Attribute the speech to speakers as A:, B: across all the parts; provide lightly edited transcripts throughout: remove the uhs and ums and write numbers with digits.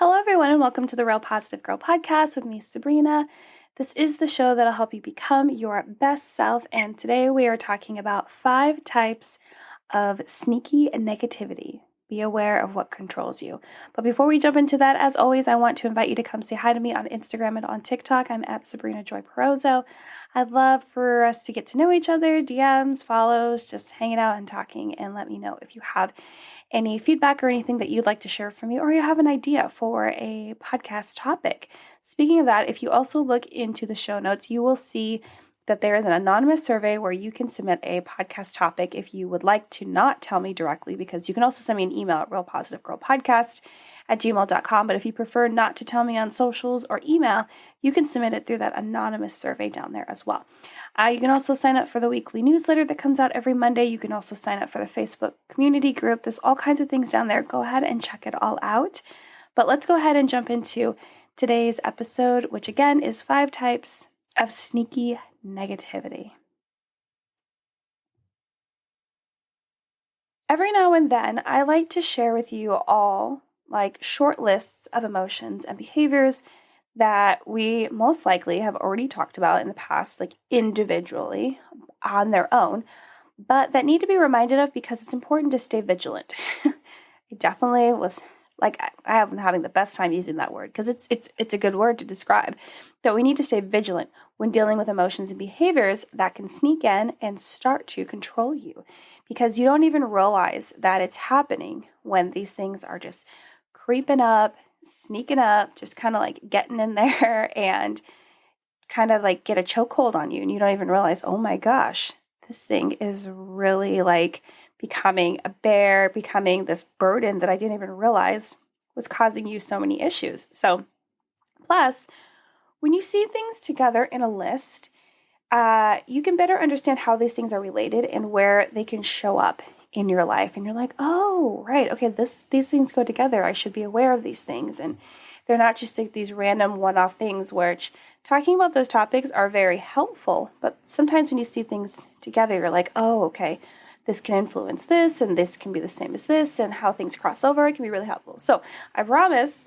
A: Hello, everyone, and welcome to the Real Positive Girl podcast with me, Sabrina. This is the show that'll help you become your best self, and today we are talking about 5 types of sneaky negativity. Be aware of what controls you. But before we jump into that, as always, I want to invite you to come say hi to me on Instagram and on TikTok. I'm at Sabrina Joy Perozzo. I'd love for us to get to know each other, DMs, follows, just hanging out and talking, and let me know if you have any feedback or anything that you'd like to share from me, or you have an idea for a podcast topic. Speaking of that, if you also look into the show notes, you will see that there is an anonymous survey where you can submit a podcast topic if you would like to not tell me directly, because you can also send me an email at realpositivegirlpodcast@gmail.com. But if you prefer not to tell me on socials or email, you can submit it through that anonymous survey down there as well. You can also sign up for the weekly newsletter that comes out every Monday. You can also sign up for the Facebook community group. There's all kinds of things down there. Go ahead and check it all out. But let's go ahead and jump into today's episode, which again is 5 types of sneaky negativity. Every now and then, I like to share with you all short lists of emotions and behaviors that we most likely have already talked about in the past, individually on their own, but that need to be reminded of because it's important to stay vigilant. It definitely was I am having the best time using that word because it's a good word to describe that we need to stay vigilant when dealing with emotions and behaviors that can sneak in and start to control you, because you don't even realize that it's happening when these things are just creeping up, sneaking up, just kind of getting in there and kind of get a chokehold on you, and you don't even realize, oh my gosh, this thing is really becoming a bear, becoming this burden that I didn't even realize was causing you so many issues. So, plus, when you see things together in a list, you can better understand how these things are related and where they can show up in your life. And you're like, oh, right, okay, these things go together. I should be aware of these things. And they're not just these random one-off things, which talking about those topics are very helpful. But sometimes when you see things together, you're like, oh, okay, this can influence this, and this can be the same as this, and how things cross over, it can be really helpful. So I promise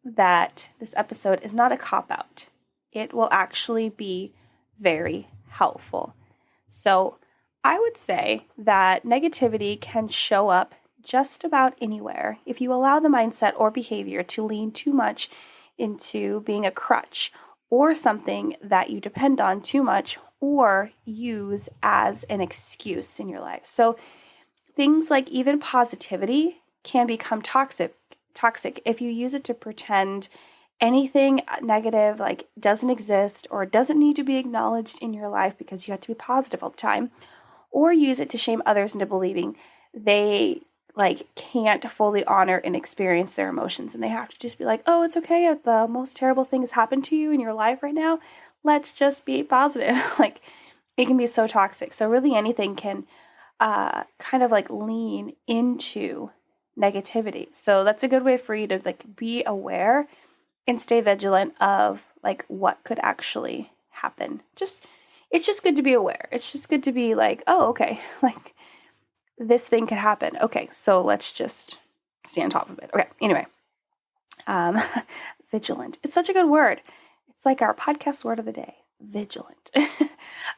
A: that this episode is not a cop-out. It will actually be very helpful. So I would say that negativity can show up just about anywhere if you allow the mindset or behavior to lean too much into being a crutch or something that you depend on too much or use as an excuse in your life. So things like even positivity can become toxic if you use it to pretend anything negative doesn't exist or doesn't need to be acknowledged in your life because you have to be positive all the time, or use it to shame others into believing they can't fully honor and experience their emotions, and they have to just be like, oh, it's okay if the most terrible thing has happened to you in your life right now, let's just be positive. It can be so toxic. So really anything can kind of lean into negativity. So that's a good way for you to be aware and stay vigilant of what could actually happen. It's just good to be aware. It's just good to be oh, okay, this thing could happen. Okay, so let's just stay on top of it. Okay, anyway, vigilant. It's such a good word. It's our podcast word of the day, vigilant.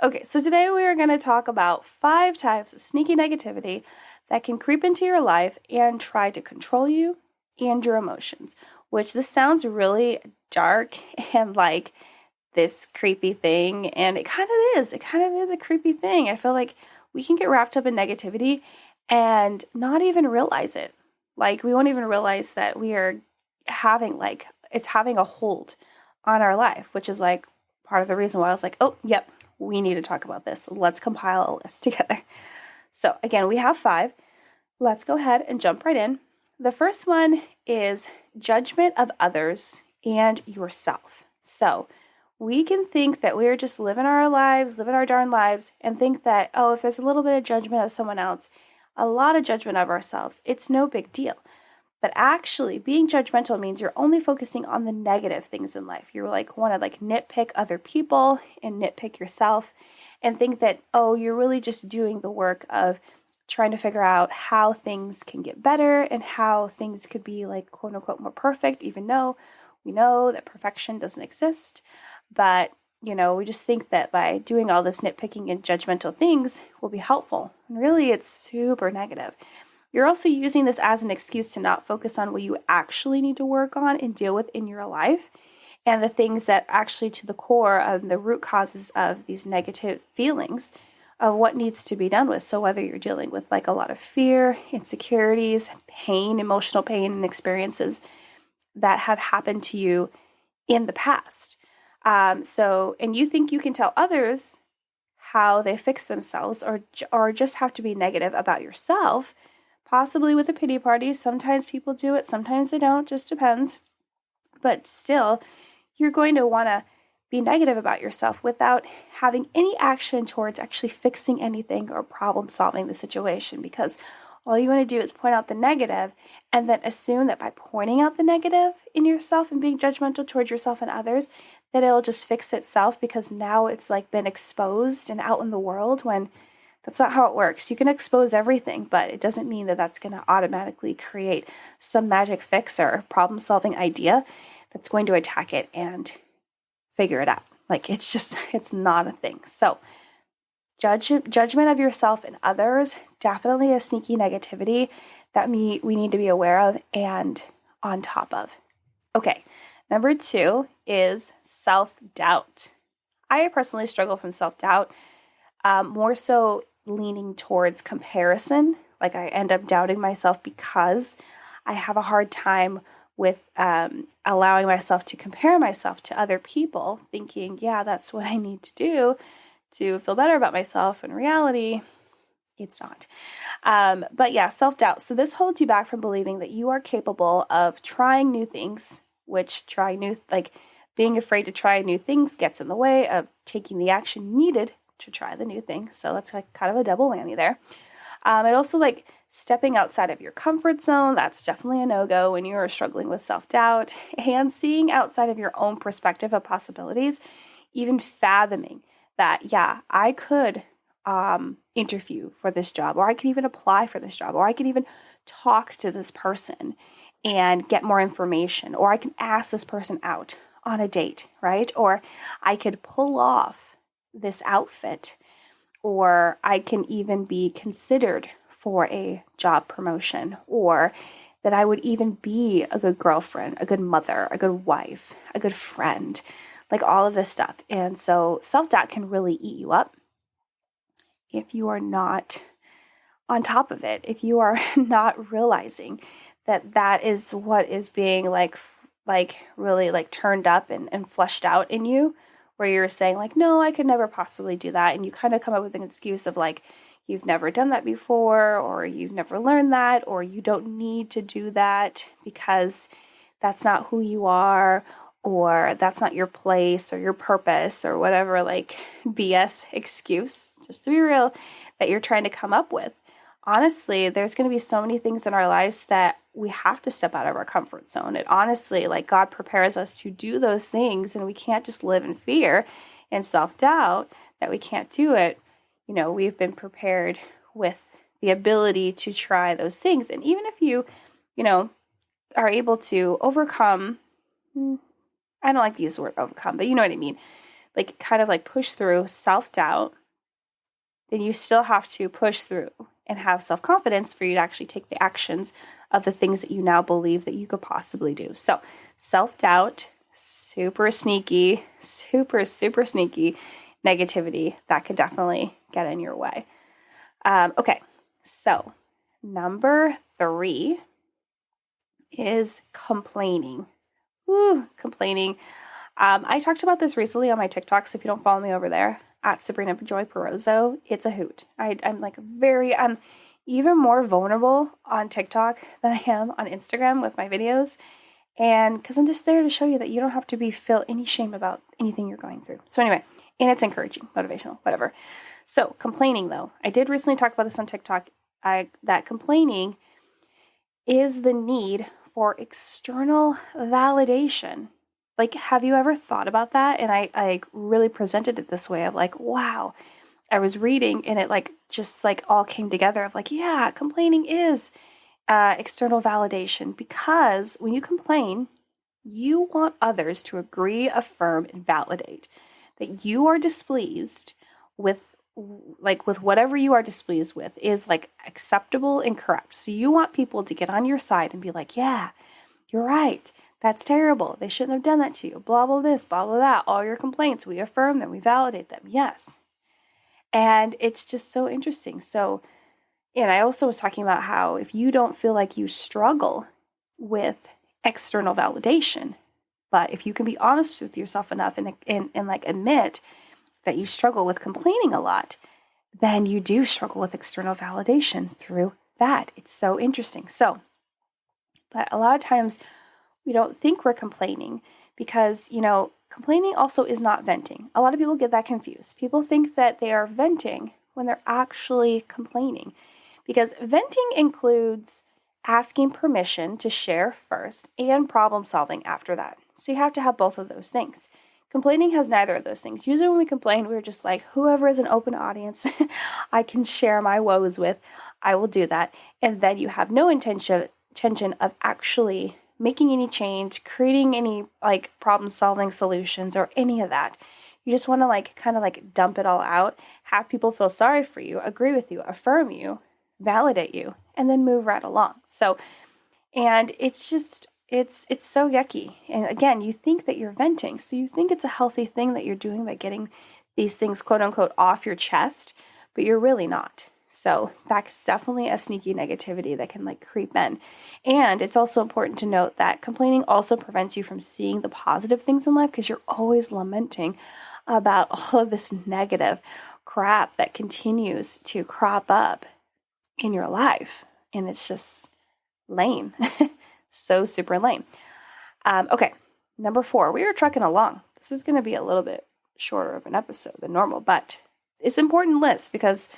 A: Okay, so today we are going to talk about 5 types of sneaky negativity that can creep into your life and try to control you and your emotions, which this sounds really dark and this creepy thing, and it kind of is. It kind of is a creepy thing. I feel we can get wrapped up in negativity and not even realize it. We won't even realize that we are having it's having a hold on our life, which is part of the reason why I was oh, yep, we need to talk about this. Let's compile a list together. So again, we have 5. Let's go ahead and jump right in. The first one is judgment of others and yourself. So we can think that we're just living our darn lives, and think that, oh, if there's a little bit of judgment of someone else, a lot of judgment of ourselves, it's no big deal. But actually, being judgmental means you're only focusing on the negative things in life. You're want to nitpick other people and nitpick yourself and think that, oh, you're really just doing the work of trying to figure out how things can get better and how things could be like quote unquote more perfect, even though we know that perfection doesn't exist. But, we just think that by doing all this nitpicking and judgmental things will be helpful. And really, it's super negative. You're also using this as an excuse to not focus on what you actually need to work on and deal with in your life, and the things that actually to the core of the root causes of these negative feelings of what needs to be done with. So whether you're dealing with like a lot of fear, insecurities, pain, emotional pain, and experiences that have happened to you in the past. And you think you can tell others how they fix themselves, or just have to be negative about yourself, possibly with a pity party. Sometimes people do it, sometimes they don't, just depends. But still, you're going to want to be negative about yourself without having any action towards actually fixing anything or problem solving the situation, because all you want to do is point out the negative and then assume that by pointing out the negative in yourself and being judgmental towards yourself and others, that it'll just fix itself because now it's like been exposed and out in the world, when that's not how it works. You can expose everything, but it doesn't mean that that's going to automatically create some magic fix or problem solving idea that's going to attack it and figure it out. Like it's not a thing. So judgment of yourself and others, definitely a sneaky negativity that we need to be aware of and on top of. Okay, number 2 is self-doubt. I personally struggle from self-doubt, more so leaning towards comparison. Like I end up doubting myself because I have a hard time with allowing myself to compare myself to other people, thinking, yeah, that's what I need to do to feel better about myself. In reality, it's not. But yeah, self-doubt. So this holds you back from believing that you are capable of trying new things, which being afraid to try new things gets in the way of taking the action needed to try the new thing. So that's like kind of a double whammy there. It also like stepping outside of your comfort zone. That's definitely a no-go when you are struggling with self-doubt, and seeing outside of your own perspective of possibilities, even fathoming that, yeah, I could interview for this job, or I could even apply for this job, or I could even talk to this person and get more information, or I can ask this person out on a date, right? Or I could pull off this outfit, or I can even be considered for a job promotion, or that I would even be a good girlfriend, a good mother, a good wife, a good friend, like all of this stuff. And so self-doubt can really eat you up if you are not on top of it, if you are not realizing that that is what is being like really like turned up and fleshed out in you, where you're saying like, no, I could never possibly do that. And you kind of come up with an excuse of like, you've never done that before, or you've never learned that, or you don't need to do that because that's not who you are, or that's not your place or your purpose, or whatever like BS excuse, just to be real, that you're trying to come up with. Honestly, there's going to be so many things in our lives that we have to step out of our comfort zone. And honestly, like God prepares us to do those things, and we can't just live in fear and self-doubt that we can't do it. We've been prepared with the ability to try those things. And even if you are able to overcome, I don't like to use the word overcome, but you know what I mean, like kind of like push through self-doubt, then you still have to push through and have self-confidence for you to actually take the actions of the things that you now believe that you could possibly do. So self-doubt, super sneaky negativity that could definitely get in your way. Okay, so number 3 is complaining. Complaining. I talked about this recently on my TikTok, so if you don't follow me over there, at Sabrina Joy Perozzo, it's a hoot. I'm even more vulnerable on TikTok than I am on Instagram with my videos, and because I'm just there to show you that you don't have to feel any shame about anything you're going through. So anyway, and it's encouraging, motivational, whatever. So complaining, though, I did recently talk about this on TikTok, that complaining is the need for external validation. Like, have you ever thought about that? And I really presented it this way of like, wow, I was reading and it like just like all came together of like, yeah, complaining is external validation, because when you complain, you want others to agree, affirm, and validate that you are displeased with, like, with whatever you are displeased with is like acceptable and correct. So you want people to get on your side and be like, yeah, you're right. That's terrible. They shouldn't have done that to you. Blah, blah, this, blah, blah, that. All your complaints, we affirm them, we validate them. Yes. And it's just so interesting. So, and I also was talking about how if you don't feel like you struggle with external validation, but if you can be honest with yourself enough and like admit that you struggle with complaining a lot, then you do struggle with external validation through that. It's so interesting. So, but a lot of times we don't think we're complaining because, complaining also is not venting. A lot of people get that confused. People think that they are venting when they're actually complaining, because venting includes asking permission to share first and problem solving after that. So you have to have both of those things. Complaining has neither of those things. Usually when we complain, we're just like, whoever is an open audience I can share my woes with, I will do that. And then you have no intention of actually making any change, creating any like problem solving solutions or any of that. You just want to like kind of like dump it all out, have people feel sorry for you, agree with you, affirm you, validate you, and then move right along. So, and it's just, it's so yucky. And again, you think that you're venting. So you think it's a healthy thing that you're doing by getting these things, quote unquote, off your chest, but you're really not. So that's definitely a sneaky negativity that can like creep in. And it's also important to note that complaining also prevents you from seeing the positive things in life, because you're always lamenting about all of this negative crap that continues to crop up in your life. And it's just lame. So super lame. Okay, number 4, we are trucking along. This is going to be a little bit shorter of an episode than normal, but it's an important list because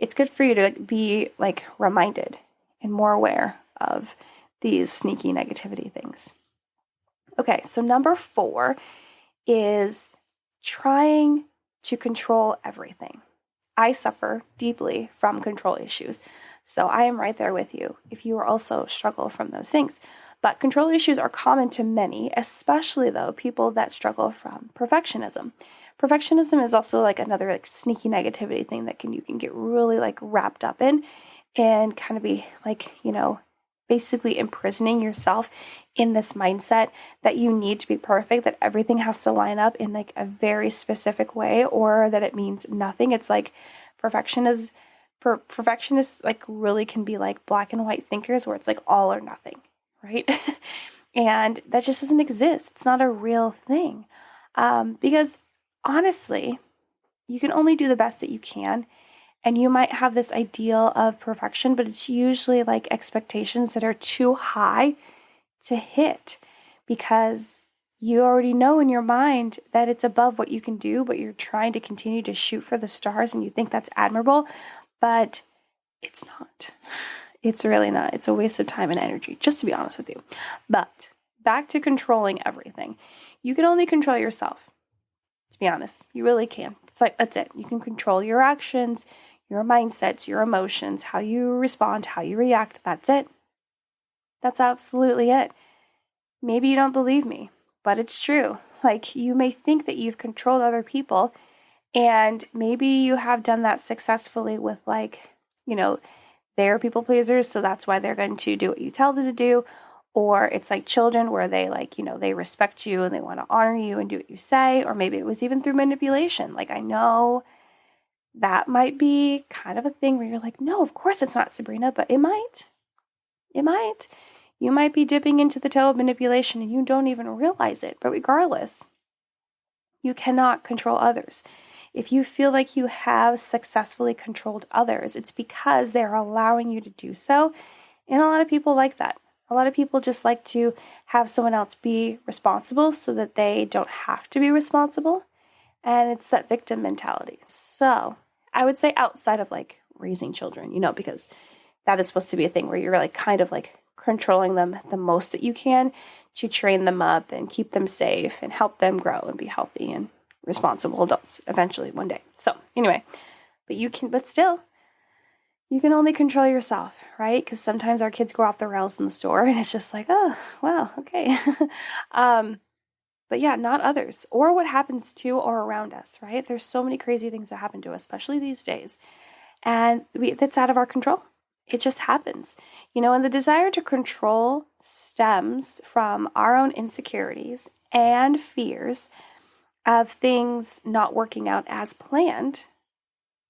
A: it's good for you to be like reminded and more aware of these sneaky negativity things. Okay, so number 4 is trying to control everything. I suffer deeply from control issues, so I am right there with you if you also struggle from those things. But control issues are common to many, especially though people that struggle from perfectionism. Perfectionism is also like another like sneaky negativity thing that you can get really like wrapped up in and kind of be like, basically imprisoning yourself in this mindset that you need to be perfect, that everything has to line up in like a very specific way, or that it means nothing. It's like perfectionists like really can be like black and white thinkers where it's like all or nothing, right? And that just doesn't exist. It's not a real thing. Because honestly, you can only do the best that you can. And you might have this ideal of perfection, but it's usually like expectations that are too high to hit, because you already know in your mind that it's above what you can do, but you're trying to continue to shoot for the stars and you think that's admirable, but it's not. It's really not. It's a waste of time and energy, just to be honest with you. But back to controlling everything. You can only control yourself. To be honest, you really can. It's like, that's it. You can control your actions, your mindsets, your emotions, how you respond, how you react. That's it. That's absolutely it. Maybe you don't believe me, but it's true. Like, you may think that you've controlled other people, and maybe you have done that successfully with like, they're people pleasers, so that's why they're going to do what you tell them to do. Or it's like children where they like, they respect you and they want to honor you and do what you say. Or maybe it was even through manipulation. Like, I know that might be kind of a thing where you're like, no, of course it's not, Sabrina, but it might. It might. You might be dipping into the toe of manipulation and you don't even realize it. But regardless, you cannot control others. If you feel like you have successfully controlled others, it's because they're allowing you to do so. And a lot of people like that. A lot of people just like to have someone else be responsible so that they don't have to be responsible. And it's that victim mentality. So I would say outside of like raising children, because that is supposed to be a thing where you're like kind of like controlling them the most that you can to train them up and keep them safe and help them grow and be healthy and responsible adults eventually one day. So anyway, But still, you can only control yourself, right? Because sometimes our kids go off the rails in the store and it's just like, oh, wow, okay. But yeah, not others or what happens to or around us, right? There's so many crazy things that happen to us, especially these days. And that's out of our control. It just happens, and the desire to control stems from our own insecurities and fears of things not working out as planned,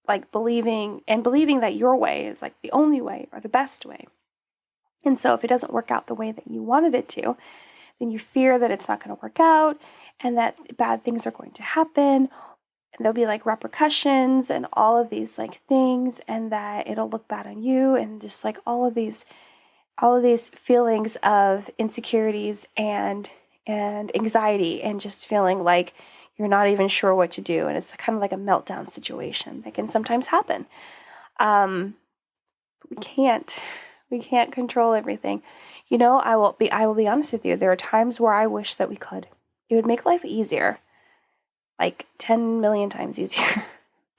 A: like believing that your way is like the only way or the best way. And so if it doesn't work out the way that you wanted it to, then you fear that it's not going to work out and that bad things are going to happen. And there'll be like repercussions and all of these like things, and that it'll look bad on you, and just like all of these feelings of insecurities and anxiety, and just feeling like you're not even sure what to do. And it's kind of like a meltdown situation that can sometimes happen. We can't control everything. I will be honest with you. There are times where I wish that we could. It would make life easier. Like 10 million times easier,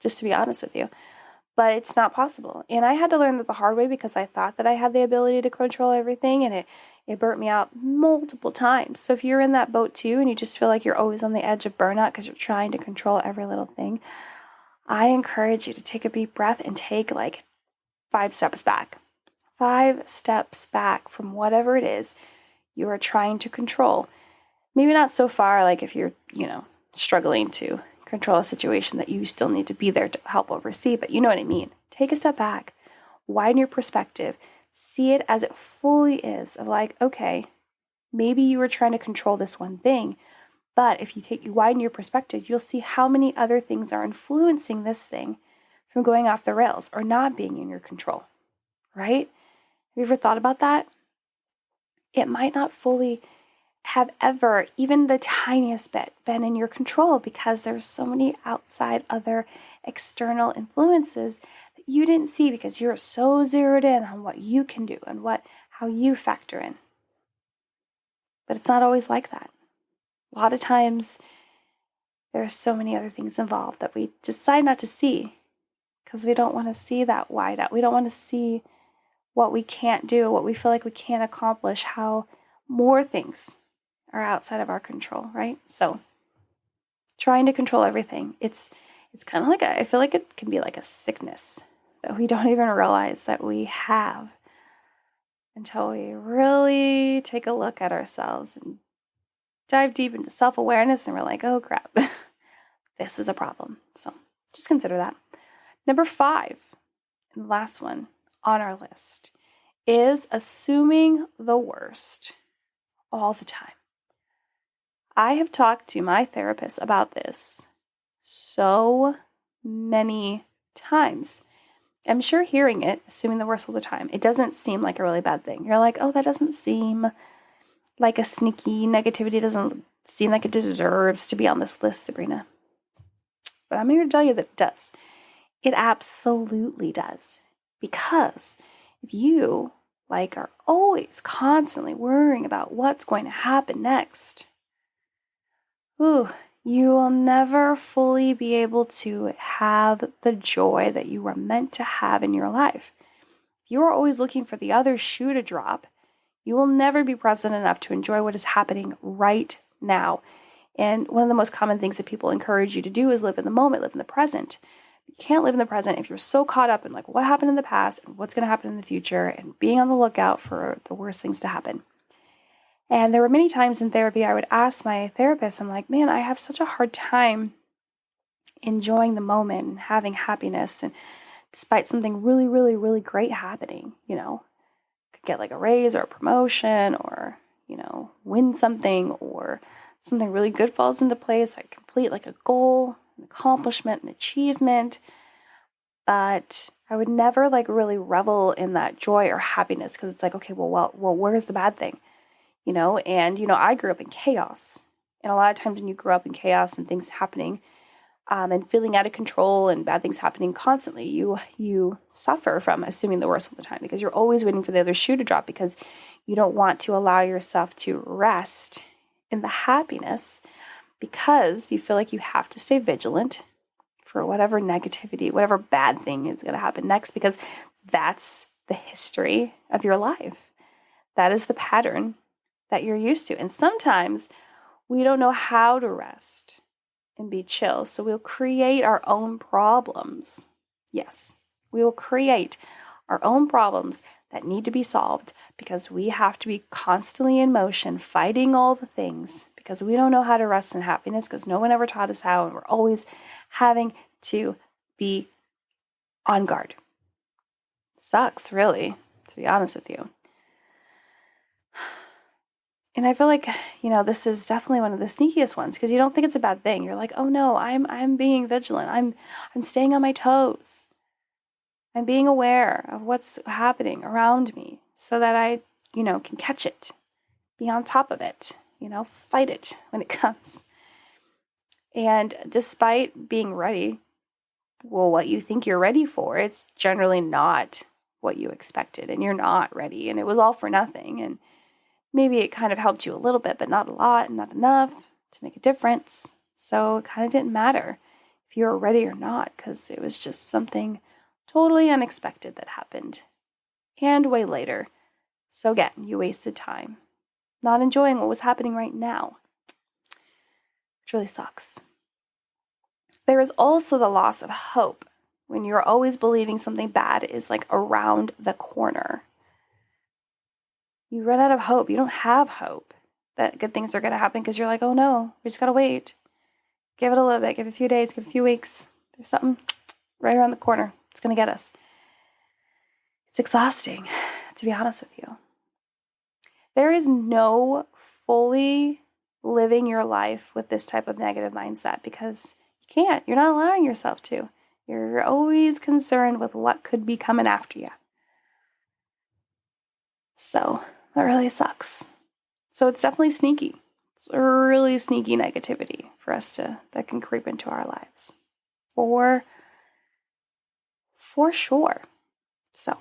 A: just to be honest with you. But it's not possible. And I had to learn that the hard way because I thought that I had the ability to control everything, and it burnt me out multiple times. So if you're in that boat too and you just feel like you're always on the edge of burnout because you're trying to control every little thing, I encourage you to take a deep breath and take like 5 steps back. 5 steps back from whatever it is you are trying to control. Maybe not so far like if you're, struggling to control a situation that you still need to be there to help oversee, but you know what I mean. Take a step back, widen your perspective, see it as it fully is, of like, okay, maybe you were trying to control this one thing, but if you widen your perspective, you'll see how many other things are influencing this thing from going off the rails or not being in your control, right? Have you ever thought about that? It might not fully have ever, even the tiniest bit, been in your control because there's so many outside other external influences that you didn't see because you're so zeroed in on what you can do and how you factor in. But it's not always like that. A lot of times there are so many other things involved that we decide not to see because we don't want to see that wide out. We don't want to see what we can't do, what we feel like we can't accomplish, how more things are outside of our control, right? So trying to control everything, it's kind of like I feel like it can be like a sickness that we don't even realize that we have until we really take a look at ourselves and dive deep into self-awareness, and we're like, oh crap, this is a problem. So just consider that. Number 5, and the last one on our list, is assuming the worst all the time. I have talked to my therapist about this so many times. I'm sure hearing it, assuming the worst all the time, it doesn't seem like a really bad thing. You're like, oh, that doesn't seem like a sneaky negativity. It doesn't seem like it deserves to be on this list, Sabrina. But I'm here to tell you that it does. It absolutely does. Because if you are always constantly worrying about what's going to happen next, you will never fully be able to have the joy that you were meant to have in your life. If you are always looking for the other shoe to drop, you will never be present enough to enjoy what is happening right now. And one of the most common things that people encourage you to do is live in the moment, live in the present. You can't live in the present if you're so caught up in what happened in the past and what's going to happen in the future and being on the lookout for the worst things to happen. And there were many times in therapy I would ask my therapist, I'm like, man, I have such a hard time enjoying the moment and having happiness. And despite something really, really, really great happening, could get a raise or a promotion or, win something, or something really good falls into place. I complete a goal, an accomplishment, an achievement. But I would never really revel in that joy or happiness because it's okay, well, where's the bad thing? And I grew up in chaos. And a lot of times when you grow up in chaos and things happening and feeling out of control and bad things happening constantly, you suffer from assuming the worst all the time because you're always waiting for the other shoe to drop because you don't want to allow yourself to rest in the happiness because you feel like you have to stay vigilant for whatever negativity, whatever bad thing is going to happen next, because that's the history of your life. That is the pattern that you're used to. And sometimes we don't know how to rest and be chill. So we'll create our own problems. Yes, we will create our own problems that need to be solved because we have to be constantly in motion, fighting all the things because we don't know how to rest in happiness because no one ever taught us how, and we're always having to be on guard. Sucks, really, to be honest with you. And I feel like, this is definitely one of the sneakiest ones because you don't think it's a bad thing. You're like, oh no, I'm being vigilant. I'm staying on my toes. I'm being aware of what's happening around me so that I, can catch it, be on top of it, fight it when it comes. And despite being ready, what you think you're ready for, it's generally not what you expected, and you're not ready, and it was all for nothing. And maybe it kind of helped you a little bit, but not a lot and not enough to make a difference. So it kind of didn't matter if you were ready or not, because it was just something totally unexpected that happened and way later. So again, you wasted time not enjoying what was happening right now, which really sucks. There is also the loss of hope when you're always believing something bad is like around the corner. You run out of hope. You don't have hope that good things are going to happen because you're like, oh no, we just got to wait. Give it a little bit, give it a few days, give it a few weeks. There's something right around the corner. It's going to get us. It's exhausting, to be honest with you. There is no fully living your life with this type of negative mindset because you can't. You're not allowing yourself to. You're always concerned with what could be coming after you. So that really sucks. So it's definitely sneaky. It's a really sneaky negativity for us that can creep into our lives. For sure. So,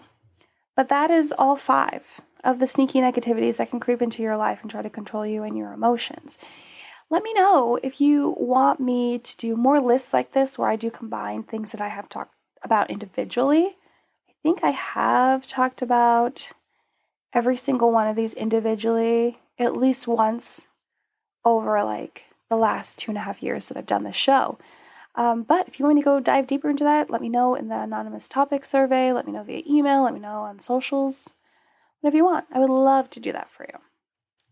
A: but that is all 5 of the sneaky negativities that can creep into your life and try to control you and your emotions. Let me know if you want me to do more lists like this where I do combine things that I have talked about individually. I think I have talked about every single one of these individually at least once over like the last 2.5 years that I've done this show. But if you want me to go dive deeper into that, let me know in the anonymous topic survey, let me know via email, let me know on socials, whatever you want. I would love to do that for you.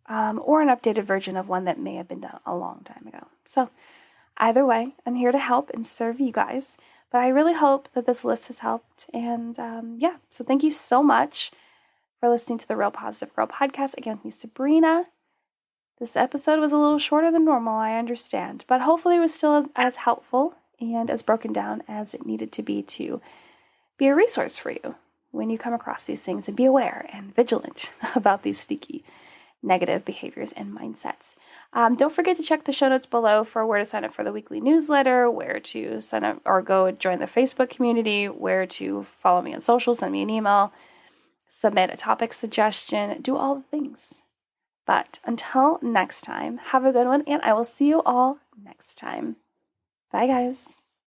A: Or an updated version of one that may have been done a long time ago. So either way, I'm here to help and serve you guys. But I really hope that this list has helped. And so thank you so much for listening to the Real Positive Girl podcast. Again, with me, Sabrina. This episode was a little shorter than normal, I understand. But hopefully it was still as helpful and as broken down as it needed to be a resource for you when you come across these things, and be aware and vigilant about these sneaky negative behaviors and mindsets. Don't forget to check the show notes below for where to sign up for the weekly newsletter, where to sign up or go join the Facebook community, where to follow me on social, send me an email, submit a topic suggestion, do all the things. But until next time, have a good one, and I will see you all next time. Bye, guys.